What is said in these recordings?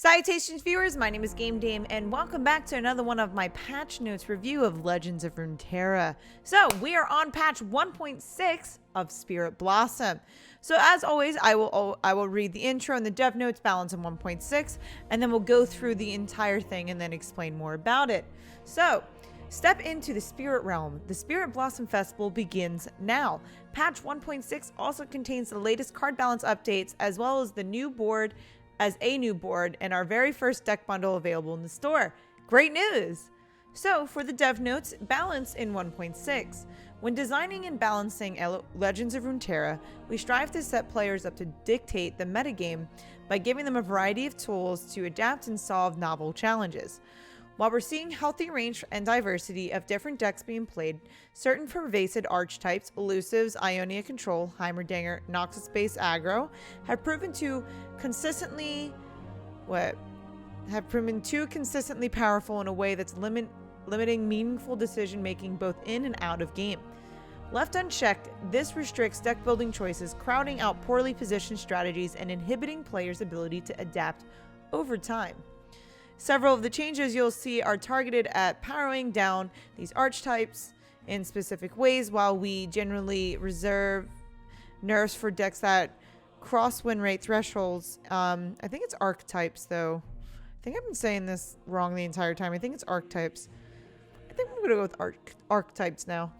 Salutations viewers, my name is Game Dame and welcome back to another one of my patch notes review of Legends of Runeterra. So we are on patch 1.6 of Spirit Blossom. So as always, I will read the intro and the dev notes, balance in 1.6, and then we'll go through the entire thing and then explain more about it. So step into the Spirit Realm. The Spirit Blossom Festival begins now. Patch 1.6 also contains the latest card balance updates as well as a new board and our very first deck bundle available in the store. Great news! So for the dev notes, balance in 1.6. When designing and balancing Legends of Runeterra, we strive to set players up to dictate the metagame by giving them a variety of tools to adapt and solve novel challenges. While we're seeing healthy range and diversity of different decks being played, certain pervasive archetypes, elusives, Ionia Control, Heimerdinger, Noxus-based aggro, have proven too consistently powerful in a way that's limiting meaningful decision making both in and out of game. Left unchecked, this restricts deck building choices, crowding out poorly positioned strategies and inhibiting players' ability to adapt over time. Several of the changes you'll see are targeted at powering down these archetypes in specific ways, while we generally reserve nerfs for decks that cross win rate thresholds. I think it's archetypes though. I think I've been saying this wrong the entire time. I think it's archetypes. I think we're gonna go with archetypes now.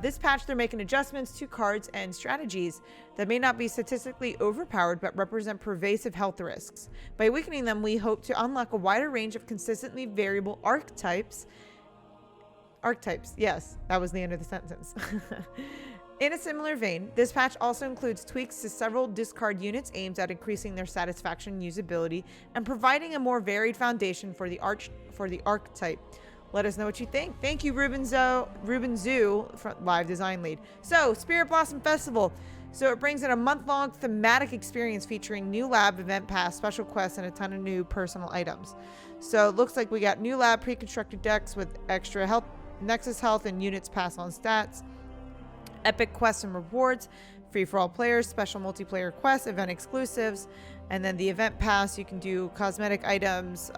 This patch, they're making adjustments to cards and strategies that may not be statistically overpowered but represent pervasive health risks. By weakening them, we hope to unlock a wider range of consistently variable archetypes. Archetypes, yes, that was the end of the sentence. In a similar vein, this patch also includes tweaks to several discard units aimed at increasing their satisfaction and usability and providing a more varied foundation for the archetype. Let us know what you think. Thank you, Ruben Zoo, live design lead. So, Spirit Blossom Festival. So it brings in a month-long thematic experience featuring new lab, event pass, special quests, and a ton of new personal items. So it looks like we got new lab pre-constructed decks with extra health, Nexus health, and units pass on stats. Epic quests and rewards, free for all players, special multiplayer quests, event exclusives, and then the event pass, you can do cosmetic items,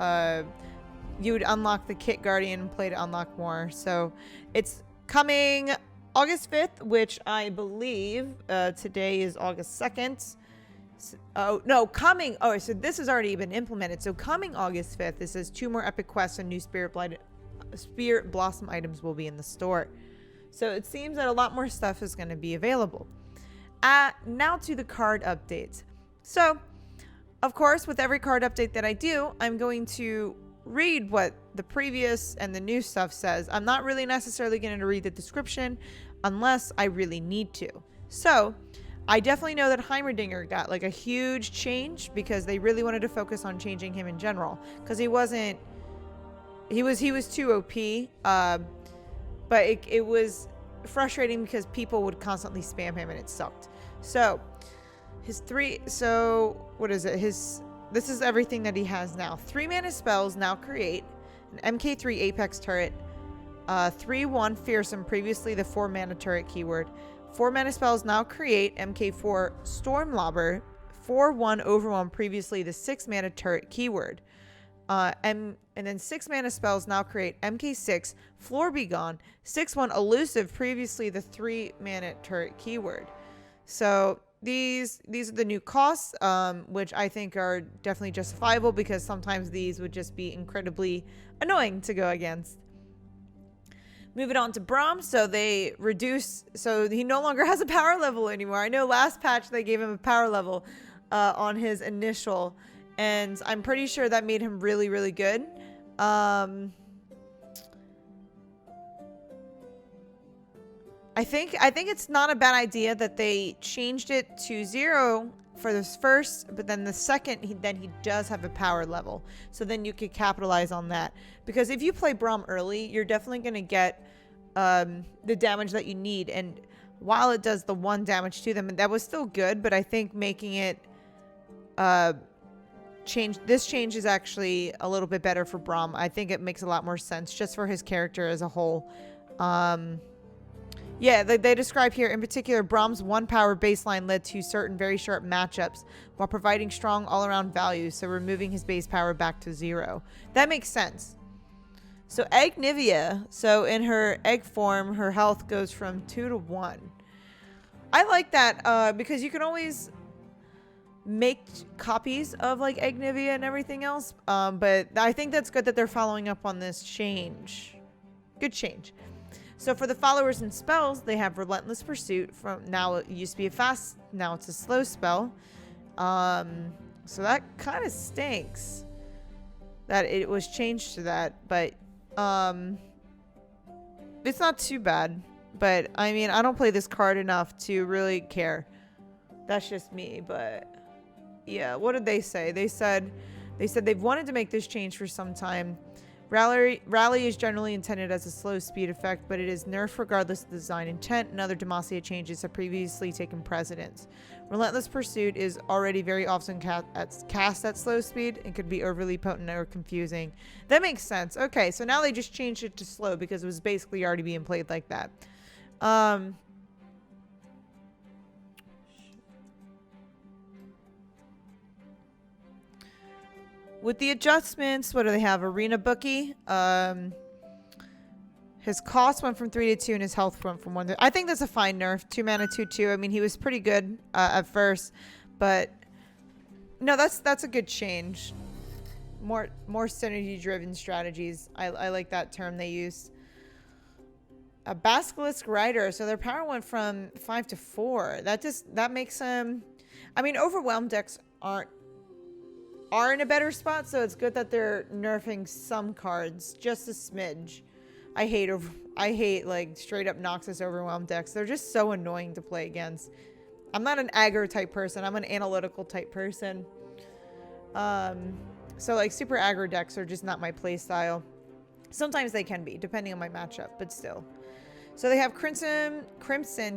you would unlock the Kit Guardian and play to unlock more. So it's coming August 5th, which I believe today is August 2nd. So this has already been implemented. So coming August 5th, this says 2 more epic quests and new Spirit Blossom items will be in the store. So it seems that a lot more stuff is going to be available. Now to the card updates. So, of course, with every card update that I do, I'm going to read what the previous and the new stuff says. I'm not really necessarily going to read the description unless I really need to. So I definitely know that Heimerdinger got like a huge change because they really wanted to focus on changing him in general because he was too OP, but it was frustrating because people would constantly spam him and it sucked. So this is everything that he has now. 3 mana spells now create an MK3 Apex turret, 3/1 fearsome, previously the 4 mana turret keyword. 4 mana spells now create MK4 Stormlobber, 4/1 Overwhelm, previously the 6 mana turret keyword. And then 6 mana spells now create MK6 Floor Begone, 6/1 Elusive, previously the 3 mana turret keyword. So these are the new costs, which I think are definitely justifiable because sometimes these would just be incredibly annoying to go against. Moving on to Braum, so he no longer has a power level anymore. I know last patch they gave him a power level on his initial, and I'm pretty sure that made him really, really good. I think it's not a bad idea that they changed it to 0 for this first, but then the second, he does have a power level. So then you could capitalize on that. Because if you play Braum early, you're definitely going to get the damage that you need. And while it does the 1 damage to them, that was still good, but I think making it this change is actually a little bit better for Braum. I think it makes a lot more sense just for his character as a whole. Yeah, they describe here, in particular, Braum's 1-power baseline led to certain very sharp matchups while providing strong all-around value, so removing his base power back to 0. That makes sense. So Agnivia, so in her egg form, her health goes from 2 to 1. I like that because you can always make copies of like Agnivia and everything else, but I think that's good that they're following up on this change. Good change. So for the followers and spells, they have Relentless Pursuit. From now it used to be a fast, now it's a slow spell. So that kind of stinks that it was changed to that, but it's not too bad. But I mean, I don't play this card enough to really care. That's just me, but yeah, what did they say? They said they've wanted to make this change for some time. Rally is generally intended as a slow speed effect, but it is nerfed regardless of the design intent, and other Demacia changes have previously taken precedence. Relentless Pursuit is already very often cast at slow speed and could be overly potent or confusing. That makes sense. Okay, so now they just changed it to slow because it was basically already being played like that. With the adjustments, what do they have? Arena Bookie. His cost went from 3 to 2 and his health went from 1 to... I think that's a fine nerf. 2 mana, 2/2. I mean, he was pretty good at first, but no, that's a good change. More synergy-driven strategies. I like that term they use. A Basilisk Rider. So their power went from 5 to 4. That makes them... I mean, Overwhelmed decks are in a better spot, so it's good that they're nerfing some cards just a smidge. I hate like straight up Noxus Overwhelmed decks. They're just so annoying to play against. I'm not an aggro type person. I'm an analytical type person. So like super aggro decks are just not my play style. Sometimes they can be, depending on my matchup, but still. So they have Crimson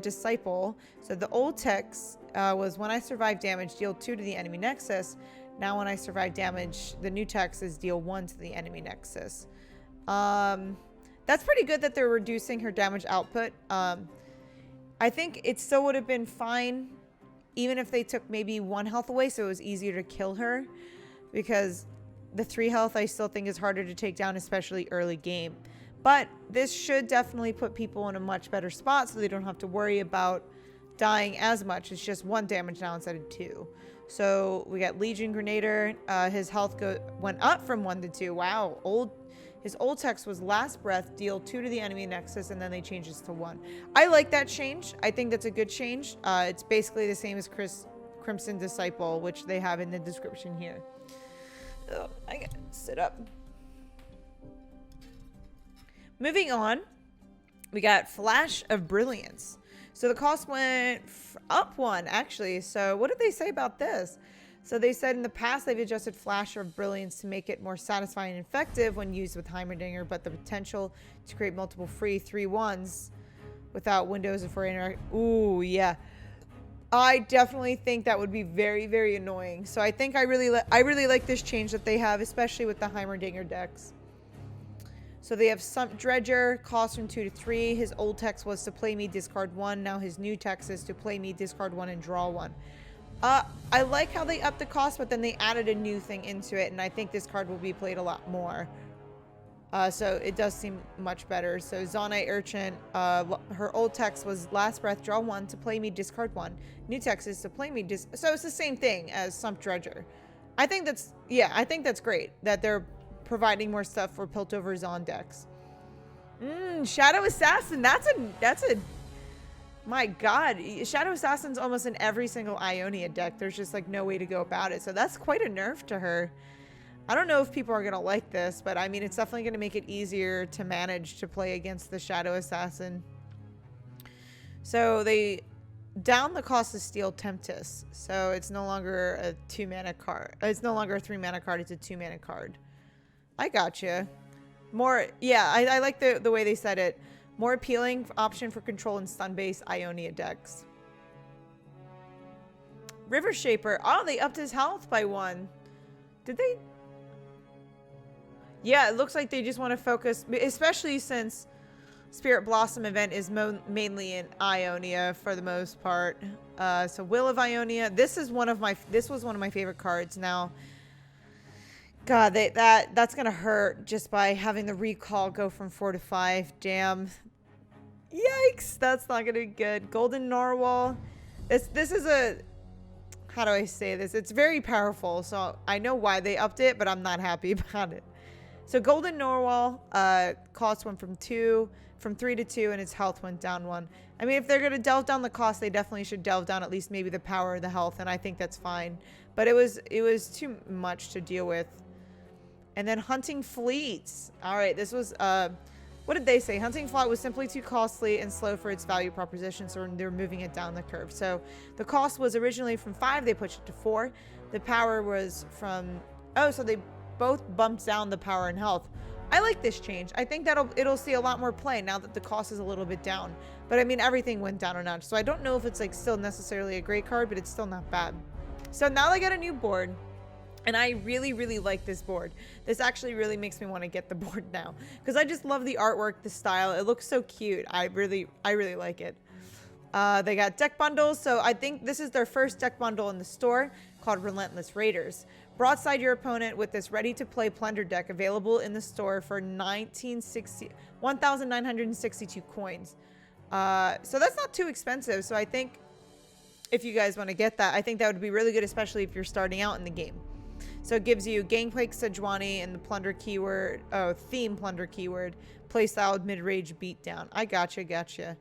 Disciple. So the old text was when I survive damage, deal 2 to the enemy nexus. Now when I survive damage, the new text is deal 1 to the enemy nexus. That's pretty good that they're reducing her damage output. I think it still would have been fine even if they took maybe 1 health away, so it was easier to kill her. Because the 3 health I still think is harder to take down, especially early game. But this should definitely put people in a much better spot so they don't have to worry about dying as much. It's just 1 damage now instead of 2. So we got Legion Grenadier. His health went up from 1 to 2. Wow. His old text was Last Breath, deal 2 to the enemy nexus, and then they changed this to 1. I like that change. I think that's a good change. It's basically the same as Crimson Disciple, which they have in the description here. Oh, I gotta sit up. Moving on, we got Flash of Brilliance. So the cost went up 1, actually. So what did they say about this? So they said in the past they've adjusted Flash of Brilliance to make it more satisfying and effective when used with Heimerdinger, but the potential to create multiple free 3/1s without windows for interact. Ooh, yeah. I definitely think that would be very, very annoying. So I think I really like this change that they have, especially with the Heimerdinger decks. So they have Sump Dredger, cost from 2 to 3. His old text was to play me, discard 1. Now his new text is to play me, discard 1, and draw 1. I like how they upped the cost, but then they added a new thing into it, and I think this card will be played a lot more. So it does seem much better. So Zonai Urchin, her old text was Last Breath, draw 1, to play me, discard 1. New text is to play me, so it's the same thing as Sump Dredger. I think that's great that they're providing more stuff for Piltover Zon decks. Shadow Assassin, that's a my god, Shadow Assassin's almost in every single Ionia deck. There's just like no way to go about it, so that's quite a nerf to her. I don't know if people are gonna like this, but I mean, it's definitely gonna make it easier to manage to play against the Shadow Assassin. So they down the cost of Steel Tempest, so it's no longer a 2-mana card. It's no longer a 3-mana card, it's a 2-mana card. I gotcha. More, yeah, I like the way they said it. More appealing option for control and stun-based Ionia decks. River Shaper. Oh, they upped his health by 1. Did they? Yeah, it looks like they just want to focus, especially since Spirit Blossom event is mainly in Ionia for the most part. So Will of Ionia. This was one of my favorite cards. Now, God, that's gonna hurt just by having the recall go from 4 to 5. Damn. Yikes, that's not gonna be good. Golden Narwhal. This is a, how do I say this? It's very powerful, so I know why they upped it, but I'm not happy about it. So Golden Narwhal cost went from 3 to 2, and its health went down 1. I mean, if they're gonna delve down the cost, they definitely should delve down at least maybe the power or the health, and I think that's fine. But it was too much to deal with. And then Hunting Fleets. All right, this was what did they say? Hunting Fleet was simply too costly and slow for its value proposition, so they're moving it down the curve. So the cost was originally from 5, they pushed it to 4. The power was from, so they both bumped down the power and health. I like this change. I think it'll see a lot more play now that the cost is a little bit down. But I mean, everything went down a notch, so I don't know if it's like still necessarily a great card, but it's still not bad. So now they got a new board. And I really, really like this board. This actually really makes me want to get the board now, because I just love the artwork, the style. It looks so cute. I really like it. They got deck bundles. So I think this is their first deck bundle in the store, called Relentless Raiders. Broadside your opponent with this ready-to-play plunder deck, available in the store for 1,962 coins. So that's not too expensive. So I think if you guys want to get that, I think that would be really good, especially if you're starting out in the game. So it gives you Gangplank Sejuani and the plunder keyword, theme plunder keyword, playstyle mid-range beatdown. I gotcha.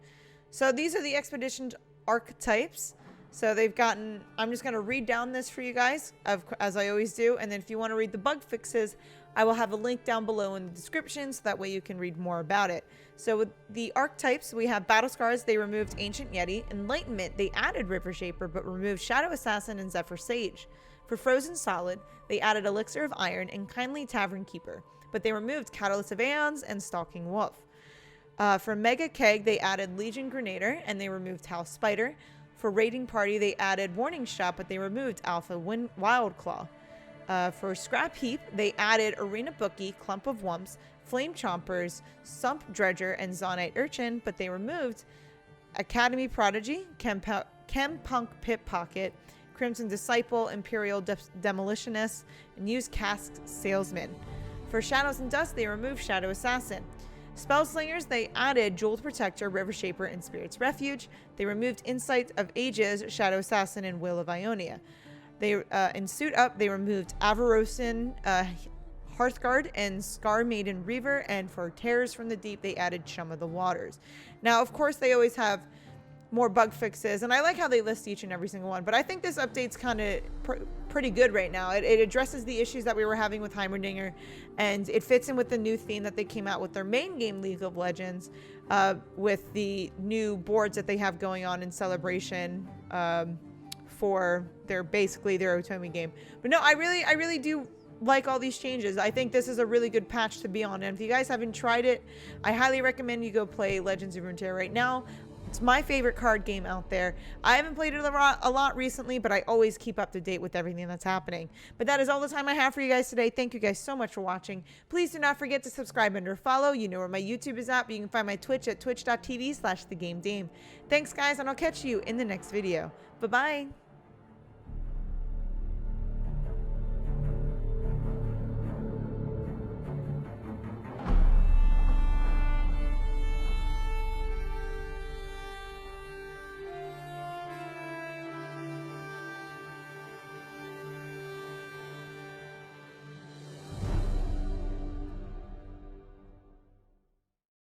So these are the Expedition Archetypes. So they've gotten, I'm just going to read down this for you guys, as I always do. And then if you want to read the bug fixes, I will have a link down below in the description, so that way you can read more about it. So with the Archetypes, we have Battle Scars. They removed Ancient Yeti. Enlightenment, they added River Shaper, but removed Shadow Assassin and Zephyr Sage. For Frozen Solid, they added Elixir of Iron and Kindly Tavern Keeper, but they removed Catalyst of Aeons and Stalking Wolf. For Mega Keg, they added Legion Grenader, and they removed House Spider. For Raiding Party, they added Warning Shot, but they removed Alpha Wildclaw. For Scrap Heap, they added Arena Bookie, Clump of Wumps, Flame Chompers, Sump Dredger, and Zonite Urchin, but they removed Academy Prodigy, Chempunk Pit Pocket, Crimson Disciple, Imperial Demolitionist, and Used Cask Salesman. For Shadows and Dust, they removed Shadow Assassin. Spellslingers, they added Jeweled Protector, River Shaper, and Spirit's Refuge. They removed Insight of Ages, Shadow Assassin, and Will of Ionia. They in Suit Up, they removed Avarosan, Hearthguard, and Scar Maiden Reaver. And for Terrors from the Deep, they added Chum of the Waters. Now, of course, they always have more bug fixes, and I like how they list each and every single one, but I think this update's kind of pretty good right now. It addresses the issues that we were having with Heimerdinger, and it fits in with the new theme that they came out with their main game, League of Legends, with the new boards that they have going on in celebration for basically their Otome game. But no, I really do like all these changes. I think this is a really good patch to be on, and if you guys haven't tried it, I highly recommend you go play Legends of Runeterra right now. It's my favorite card game out there. I haven't played it a lot recently, but I always keep up to date with everything that's happening. But that is all the time I have for you guys today. Thank you guys so much for watching. Please do not forget to subscribe and or follow. You know where my YouTube is at, but you can find my Twitch at twitch.tv/thegamedame. Thanks guys, and I'll catch you in the next video. Bye-bye.